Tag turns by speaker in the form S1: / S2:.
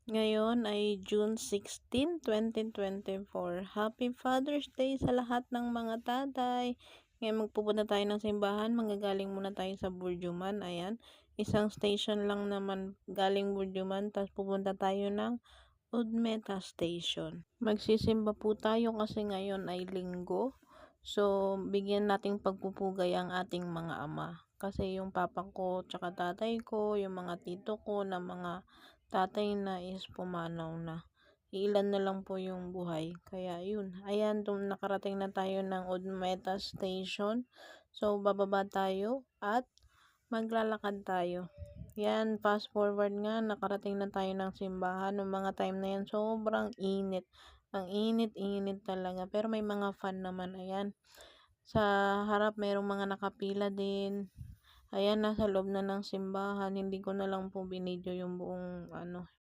S1: Ngayon ay June 16, 2024. Happy Father's Day sa lahat ng mga tatay. Ngayon magpupunta tayo ng simbahan. Manggagaling muna tayo sa Burjuman. Ayan. Isang station lang naman galing Burjuman. Tapos pupunta tayo ng Udmeta Station. Magsisimba po tayo kasi ngayon ay linggo. So, bigyan nating pagpupugay ang ating mga ama. Kasi yung papa ko, tsaka tatay ko, yung mga tito ko na mga tatay na is pumanaw na. Ilan na lang po yung buhay. Kaya yun. Ayan, nakarating na tayo ng Udmeta Station. So, bababa tayo at maglalakad tayo. Yan, fast forward nga, nakarating na tayo ng simbahan. Noong mga time na yan, sobrang init. Ang init-init talaga. Pero may mga fan naman. Ayan. Sa harap, mayroong mga nakapila din. Ayan, nasa loob na ng simbahan. Hindi ko na lang po binidyo yung buong